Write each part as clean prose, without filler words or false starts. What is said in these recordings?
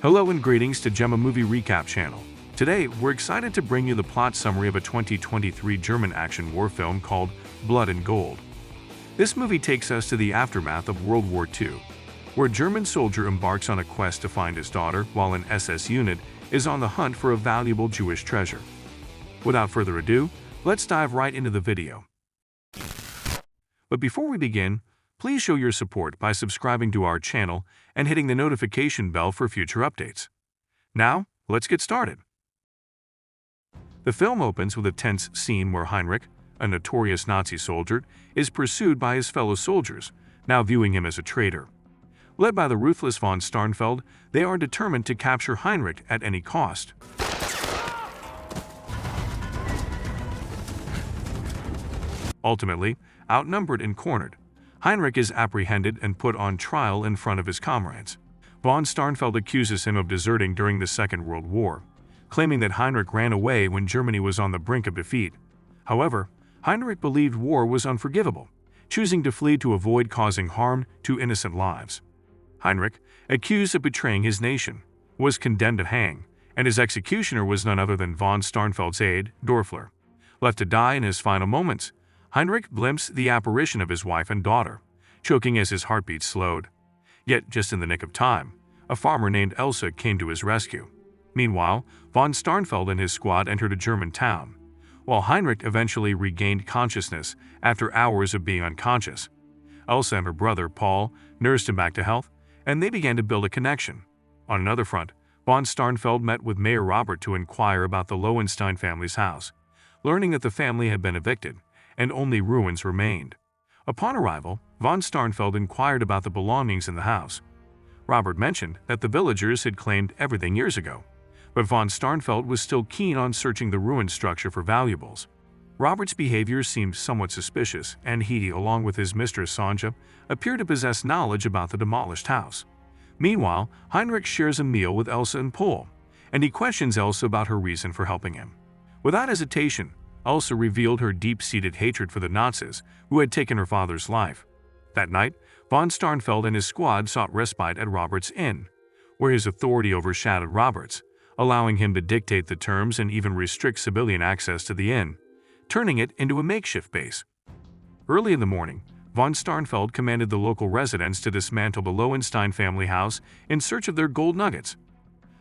Hello and greetings to Gemma Movie Recap channel. Today, we're excited to bring you the plot summary of a 2023 German action war film called Blood and Gold. This movie takes us to the aftermath of World War II, where a German soldier embarks on a quest to find his daughter while an SS unit is on the hunt for a valuable Jewish treasure. Without further ado, let's dive right into the video. But before we begin, please show your support by subscribing to our channel and hitting the notification bell for future updates. Now, let's get started. The film opens with a tense scene where Heinrich, a notorious Nazi soldier, is pursued by his fellow soldiers, now viewing him as a traitor. Led by the ruthless von Starnfeld, they are determined to capture Heinrich at any cost. Ultimately, outnumbered and cornered, Heinrich is apprehended and put on trial in front of his comrades. Von Starnfeld accuses him of deserting during the Second World War, claiming that Heinrich ran away when Germany was on the brink of defeat. However, Heinrich believed war was unforgivable, choosing to flee to avoid causing harm to innocent lives. Heinrich, accused of betraying his nation, was condemned to hang, and his executioner was none other than von Starnfeld's aide, Dorfler. Left to die in his final moments, Heinrich glimpsed the apparition of his wife and daughter, choking as his heartbeat slowed. Yet, just in the nick of time, a farmer named Elsa came to his rescue. Meanwhile, von Starnfeld and his squad entered a German town, while Heinrich eventually regained consciousness after hours of being unconscious. Elsa and her brother, Paul, nursed him back to health, and they began to build a connection. On another front, von Starnfeld met with Mayor Robert to inquire about the Lowenstein family's house, learning that the family had been evicted and only ruins remained. Upon arrival, von Starnfeld inquired about the belongings in the house. Robert mentioned that the villagers had claimed everything years ago, but von Starnfeld was still keen on searching the ruined structure for valuables. Robert's behavior seemed somewhat suspicious, and he, along with his mistress Sonja, appeared to possess knowledge about the demolished house. Meanwhile, Heinrich shares a meal with Elsa and Paul, and he questions Elsa about her reason for helping him. Without hesitation, Elsa revealed her deep-seated hatred for the Nazis who had taken her father's life. That night, von Starnfeld and his squad sought respite at Robert's inn, where his authority overshadowed Robert's, allowing him to dictate the terms and even restrict civilian access to the inn, turning it into a makeshift base. Early in the morning, von Starnfeld commanded the local residents to dismantle the Lowenstein family house in search of their gold nuggets.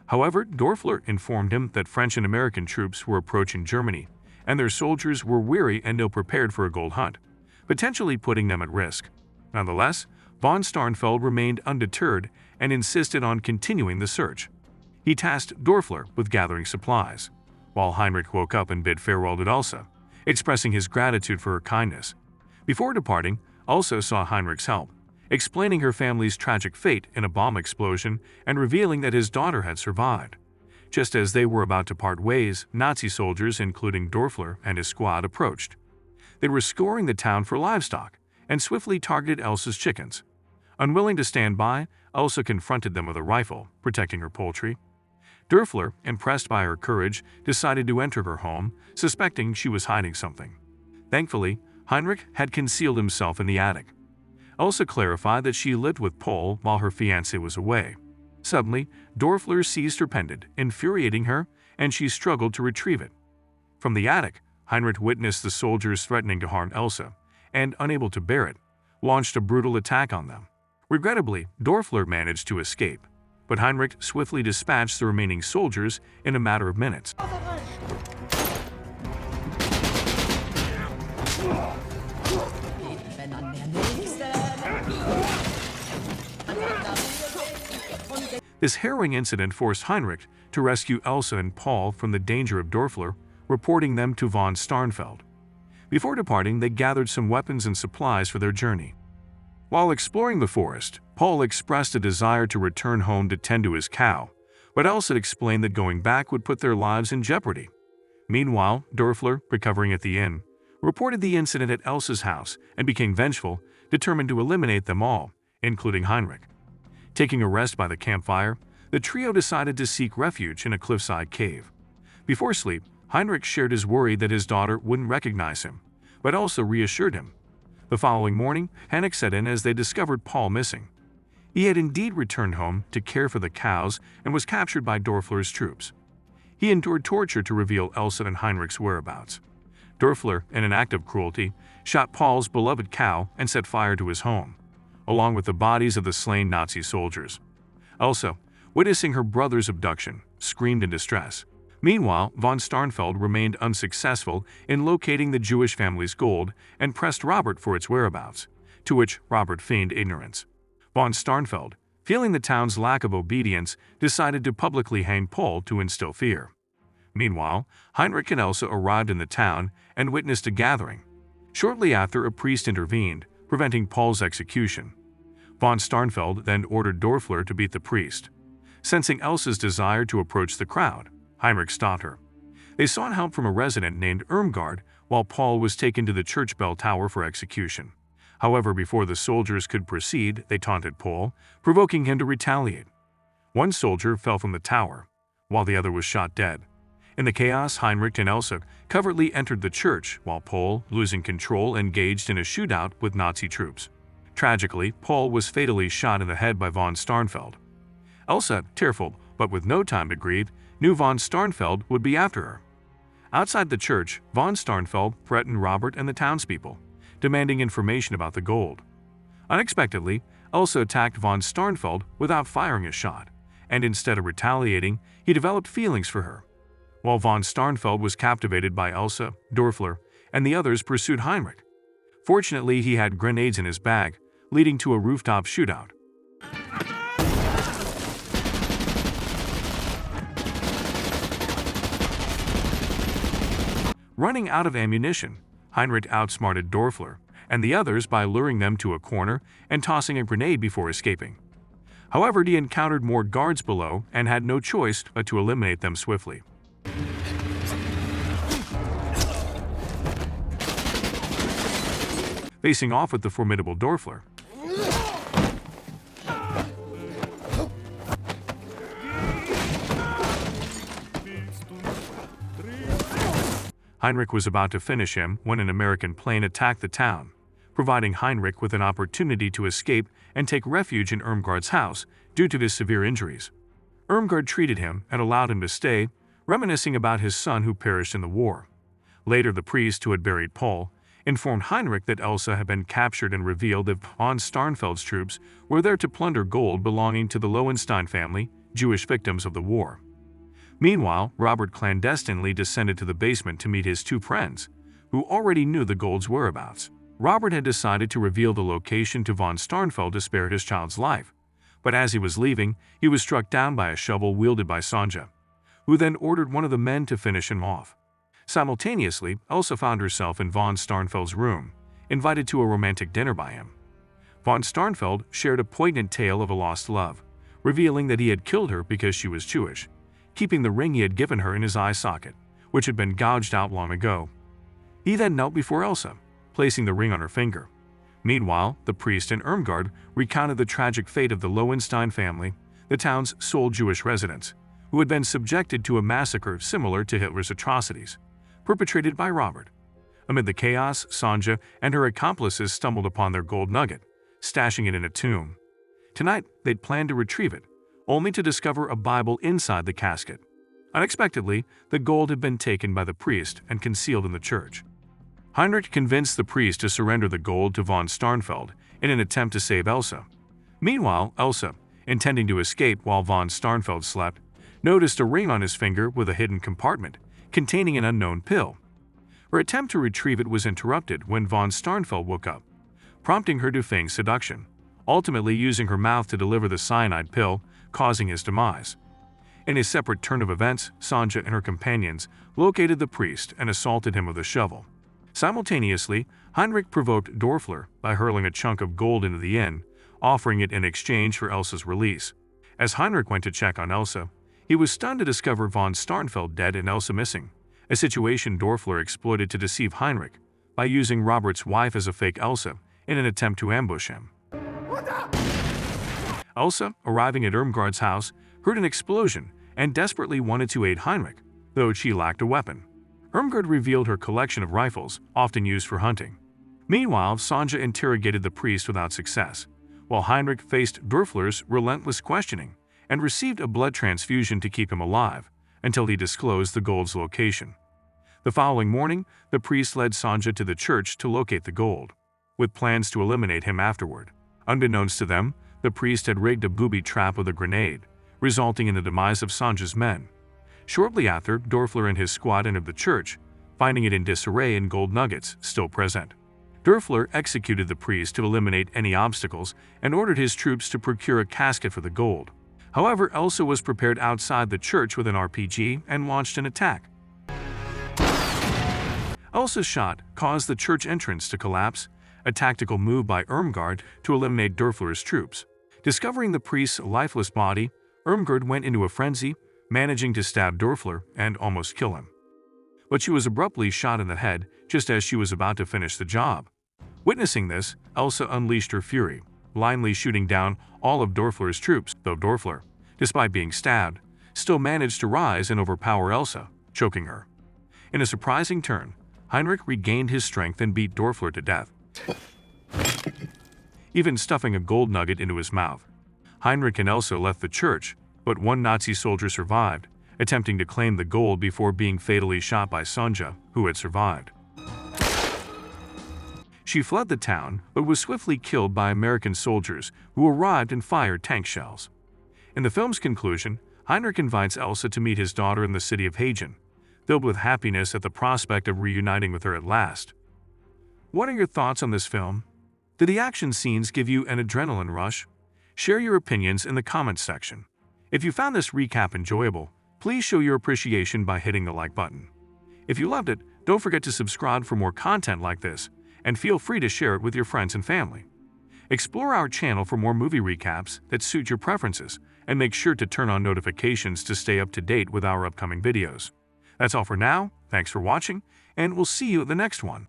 However, Dorfler informed him that French and American troops were approaching Germany, and their soldiers were weary and ill-prepared for a gold hunt, potentially putting them at risk. Nonetheless, von Starnfeld remained undeterred and insisted on continuing the search. He tasked Dorfler with gathering supplies, while Heinrich woke up and bid farewell to Elsa, expressing his gratitude for her kindness. Before departing, Elsa saw Heinrich's help, explaining her family's tragic fate in a bomb explosion and revealing that his daughter had survived. Just as they were about to part ways, Nazi soldiers, including Dorfler and his squad, approached. They were scouring the town for livestock and swiftly targeted Elsa's chickens. Unwilling to stand by, Elsa confronted them with a rifle, protecting her poultry. Dorfler, impressed by her courage, decided to enter her home, suspecting she was hiding something. Thankfully, Heinrich had concealed himself in the attic. Elsa clarified that she lived with Paul while her fiancé was away. Suddenly, Dorfler seized her pendant, infuriating her, and she struggled to retrieve it. From the attic, Heinrich witnessed the soldiers threatening to harm Elsa, and, unable to bear it, launched a brutal attack on them. Regrettably, Dorfler managed to escape, but Heinrich swiftly dispatched the remaining soldiers in a matter of minutes. This harrowing incident forced Heinrich to rescue Elsa and Paul from the danger of Dorfler, reporting them to von Starnfeld. Before departing, they gathered some weapons and supplies for their journey. While exploring the forest, Paul expressed a desire to return home to tend to his cow, but Elsa explained that going back would put their lives in jeopardy. Meanwhile, Dorfler, recovering at the inn, reported the incident at Elsa's house and became vengeful, determined to eliminate them all, including Heinrich. Taking a rest by the campfire, the trio decided to seek refuge in a cliffside cave. Before sleep, Heinrich shared his worry that his daughter wouldn't recognize him, but also reassured him. The following morning, panic set in as they discovered Paul missing. He had indeed returned home to care for the cows and was captured by Dorfler's troops. He endured torture to reveal Elsa and Heinrich's whereabouts. Dorfler, in an act of cruelty, shot Paul's beloved cow and set fire to his home, along with the bodies of the slain Nazi soldiers. Elsa, witnessing her brother's abduction, screamed in distress. Meanwhile, von Starnfeld remained unsuccessful in locating the Jewish family's gold and pressed Robert for its whereabouts, to which Robert feigned ignorance. Von Starnfeld, feeling the town's lack of obedience, decided to publicly hang Paul to instill fear. Meanwhile, Heinrich and Elsa arrived in the town and witnessed a gathering. Shortly after, a priest intervened, preventing Paul's execution. Von Starnfeld then ordered Dorfler to beat the priest. Sensing Elsa's desire to approach the crowd, Heinrich stopped her. They sought help from a resident named Irmgard while Paul was taken to the church bell tower for execution. However, before the soldiers could proceed, they taunted Paul, provoking him to retaliate. One soldier fell from the tower, while the other was shot dead. In the chaos, Heinrich and Elsa covertly entered the church, while Paul, losing control, engaged in a shootout with Nazi troops. Tragically, Paul was fatally shot in the head by von Starnfeld. Elsa, tearful but with no time to grieve, knew von Starnfeld would be after her. Outside the church, von Starnfeld threatened Robert and the townspeople, demanding information about the gold. Unexpectedly, Elsa attacked von Starnfeld without firing a shot, and instead of retaliating, he developed feelings for her. While von Starnfeld was captivated by Elsa, Dorfler, and the others pursued Heinrich. Fortunately, he had grenades in his bag, leading to a rooftop shootout. Running out of ammunition, Heinrich outsmarted Dorfler and the others by luring them to a corner and tossing a grenade before escaping. However, he encountered more guards below and had no choice but to eliminate them swiftly. Facing off with the formidable Dorfler, Heinrich was about to finish him when an American plane attacked the town, providing Heinrich with an opportunity to escape and take refuge in Irmgard's house due to his severe injuries. Irmgard treated him and allowed him to stay, reminiscing about his son who perished in the war. Later, the priest who had buried Paul informed Heinrich that Elsa had been captured and revealed that von Starnfeld's troops were there to plunder gold belonging to the Lowenstein family, Jewish victims of the war. Meanwhile, Robert clandestinely descended to the basement to meet his two friends, who already knew the gold's whereabouts. Robert had decided to reveal the location to von Starnfeld to spare his child's life, but as he was leaving, he was struck down by a shovel wielded by Sonja, who then ordered one of the men to finish him off. Simultaneously, Elsa found herself in von Starnfeld's room, invited to a romantic dinner by him. Von Starnfeld shared a poignant tale of a lost love, revealing that he had killed her because she was Jewish, keeping the ring he had given her in his eye socket, which had been gouged out long ago. He then knelt before Elsa, placing the ring on her finger. Meanwhile, the priest and Irmgard recounted the tragic fate of the Lowenstein family, the town's sole Jewish residents, who had been subjected to a massacre similar to Hitler's atrocities, perpetrated by Robert. Amid the chaos, Sonja and her accomplices stumbled upon their gold nugget, stashing it in a tomb. Tonight, they'd planned to retrieve it, only to discover a Bible inside the casket. Unexpectedly, the gold had been taken by the priest and concealed in the church. Heinrich convinced the priest to surrender the gold to von Starnfeld in an attempt to save Elsa. Meanwhile, Elsa, intending to escape while von Starnfeld slept, noticed a ring on his finger with a hidden compartment containing an unknown pill. Her attempt to retrieve it was interrupted when von Starnfeld woke up, prompting her to feign seduction, ultimately using her mouth to deliver the cyanide pill, causing his demise. In a separate turn of events, Sonja and her companions located the priest and assaulted him with a shovel. Simultaneously, Heinrich provoked Dorfler by hurling a chunk of gold into the inn, offering it in exchange for Elsa's release. As Heinrich went to check on Elsa, he was stunned to discover von Starnfeld dead and Elsa missing, a situation Dorfler exploited to deceive Heinrich by using Robert's wife as a fake Elsa in an attempt to ambush him. Elsa, arriving at Irmgard's house, heard an explosion and desperately wanted to aid Heinrich, though she lacked a weapon. Irmgard revealed her collection of rifles, often used for hunting. Meanwhile, Sonja interrogated the priest without success, while Heinrich faced Dörfler's relentless questioning and received a blood transfusion to keep him alive until he disclosed the gold's location. The following morning, the priest led Sonja to the church to locate the gold, with plans to eliminate him afterward. Unbeknownst to them, the priest had rigged a booby trap with a grenade, resulting in the demise of Sonja's men. Shortly after, Dörfler and his squad entered the church, finding it in disarray and gold nuggets still present. Dörfler executed the priest to eliminate any obstacles and ordered his troops to procure a casket for the gold. However, Elsa was prepared outside the church with an RPG and launched an attack. Elsa's shot caused the church entrance to collapse, a tactical move by Irmgard to eliminate Dörfler's troops. Discovering the priest's lifeless body, Irmgard went into a frenzy, managing to stab Dörfler and almost kill him. But she was abruptly shot in the head just as she was about to finish the job. Witnessing this, Elsa unleashed her fury, blindly shooting down all of Dörfler's troops, though Dörfler, despite being stabbed, still managed to rise and overpower Elsa, choking her. In a surprising turn, Heinrich regained his strength and beat Dörfler to death, even stuffing a gold nugget into his mouth. Heinrich and Elsa left the church, but one Nazi soldier survived, attempting to claim the gold before being fatally shot by Sonja, who had survived. She fled the town, but was swiftly killed by American soldiers who arrived and fired tank shells. In the film's conclusion, Heinrich invites Elsa to meet his daughter in the city of Hagen, filled with happiness at the prospect of reuniting with her at last. What are your thoughts on this film? Did the action scenes give you an adrenaline rush? Share your opinions in the comments section. If you found this recap enjoyable, please show your appreciation by hitting the like button. If you loved it, don't forget to subscribe for more content like this, and feel free to share it with your friends and family. Explore our channel for more movie recaps that suit your preferences, and make sure to turn on notifications to stay up to date with our upcoming videos. That's all for now, thanks for watching, and we'll see you at the next one.